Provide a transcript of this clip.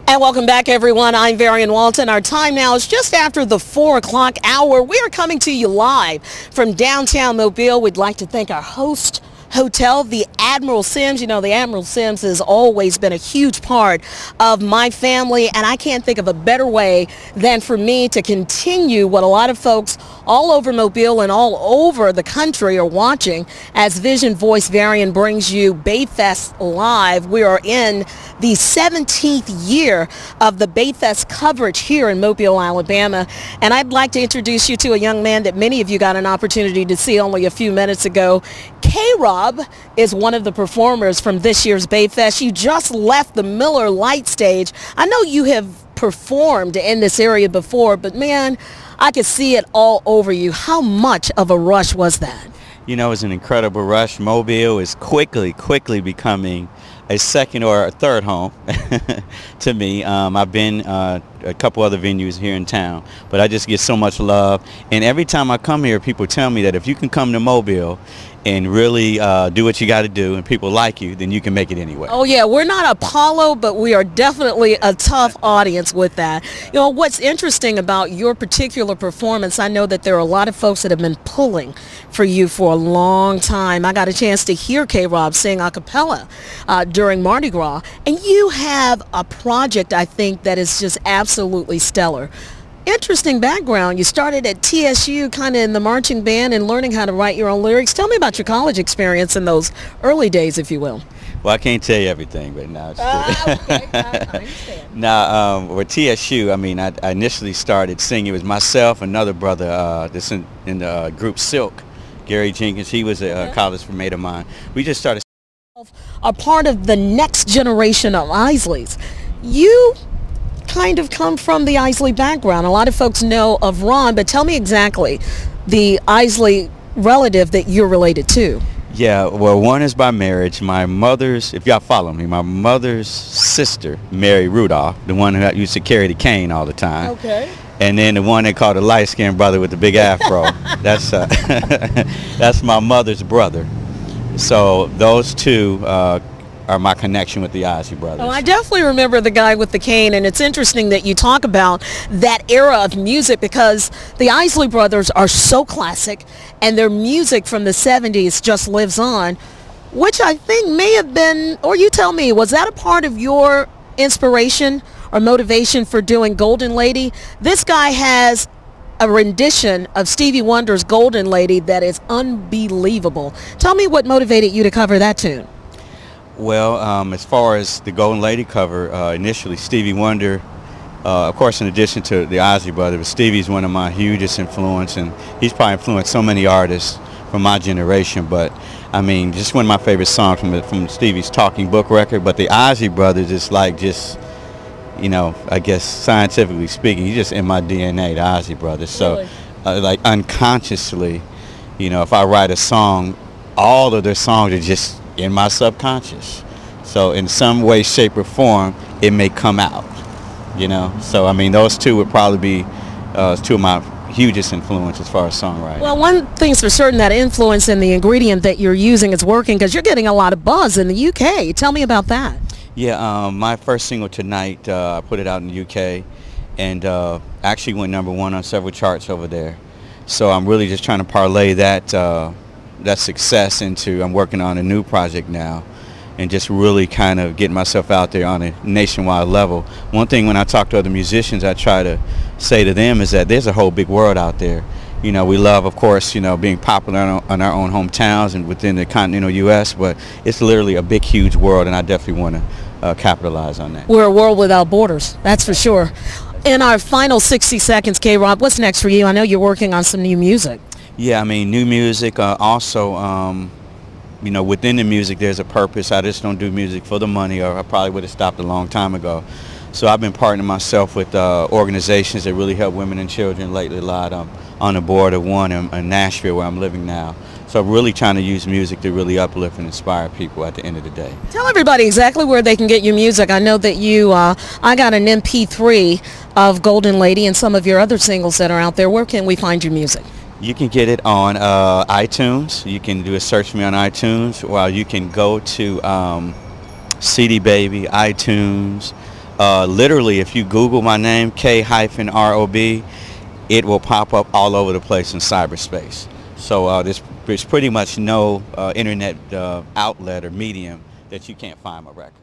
And welcome back, everyone. I'm Varion Walton. Our time now is just after the 4 o'clock hour. We are coming to you live from downtown Mobile. We'd like to thank our host hotel, the Admiral Sims. You know, the Admiral Sims has always been a huge part of my family, and I can't think of a better way than for me to continue what a lot of folks all over Mobile and all over the country are watching as Vision Voice Varion brings you BayFest Live. We are in the 17th year of the BayFest coverage here in Mobile, Alabama, and I'd like to introduce you to a young man that many of you got an opportunity to see only a few minutes ago. K-Rob is one of the performers from this year's BayFest. You just left the Miller Lite stage. I know you have performed in this area before, but man, I could see it all over you. How much of a rush was that? You know, it's an incredible rush. Mobile is quickly becoming a second or a third home to me. I've been a couple other venues here in town, but I just get so much love. And every time I come here, people tell me that if you can come to Mobile and really do what you got to do and people like you, then you can make it anywhere. Oh yeah, we're not Apollo, but we are definitely a tough audience with that. You know, what's interesting about your particular performance, I know that there are a lot of folks that have been pulling for you for a long time. I got a chance to hear K-Rob sing a cappella during Mardi Gras, and you have a project, I think, that is just absolutely stellar. Interesting background. You started at TSU kind of in the marching band and learning how to write your own lyrics. Tell me about your college experience in those early days, if you will. Well, I can't tell you everything, but now it's okay. I understand. Now, with TSU, I mean, I initially started singing. It was myself, another brother that's in the group Silk, Gary Jenkins. He was a college mate of mine. We just started a part of the next generation of Isleys. You kind of come from the Isley background. A lot of folks know of Ron, but tell me exactly the Isley relative that you're related to. Yeah, well, one is by marriage. My mother's, if y'all follow me, my mother's sister, Mary Rudolph, the one who used to carry the cane all the time. Okay. And then the one they called the light-skinned brother with the big afro. That's my mother's brother. So those two are my connection with the Isley brothers. Oh, I definitely remember the guy with the cane, and it's interesting that you talk about that era of music because the Isley brothers are so classic, and their music from the 70s just lives on, which I think may have been, or you tell me, was that a part of your inspiration or motivation for doing Golden Lady? This guy has a rendition of Stevie Wonder's Golden Lady that is unbelievable. Tell me what motivated you to cover that tune. Well, as far as the Golden Lady cover, initially Stevie Wonder, of course in addition to the Isley Brothers, Stevie's one of my hugest influence, and he's probably influenced so many artists from my generation. But I mean, just one of my favorite songs from Stevie's Talking Book record. But the Isley Brothers is like just, you know, I guess scientifically speaking, he's just in my DNA, the Isley Brothers. So really? Like unconsciously, you know, if I write a song, all of their songs are just in my subconscious. So in some way, shape, or form, it may come out, you know. So I mean, those two would probably be two of my hugest influence as far as songwriting. Well, one thing's for certain, that influence and the ingredient that you're using is working because you're getting a lot of buzz in the UK. Tell me about that. Yeah, my first single, Tonight, I put it out in the UK, and actually went #1 on several charts over there. So I'm really just trying to parlay that success into, I'm working on a new project now and just really kind of getting myself out there on a nationwide level. One thing when I talk to other musicians, I try to say to them is that there's a whole big world out there. You know, we love, of course, you know, being popular in our own hometowns and within the continental U.S., but it's literally a big, huge world, and I definitely want to capitalize on that. We're a world without borders, that's for sure. In our final 60 seconds, K-Rob, what's next for you? I know you're working on some new music. Yeah, I mean, new music. Also, you know, within the music, there's a purpose. I just don't do music for the money, or I probably would have stopped a long time ago. So I've been partnering myself with organizations that really help women and children. Lately, a lot. I'm on the board of one in Nashville, where I'm living now. So I'm really trying to use music to really uplift and inspire people at the end of the day. Tell everybody exactly where they can get your music. I know that you, I got an MP3 of Golden Lady and some of your other singles that are out there. Where can we find your music? You can get it on iTunes. You can do a search for me on iTunes, or you can go to CD Baby, iTunes, Literally, if you Google my name, K-ROB, it will pop up all over the place in cyberspace. So there's pretty much no internet outlet or medium that you can't find my record.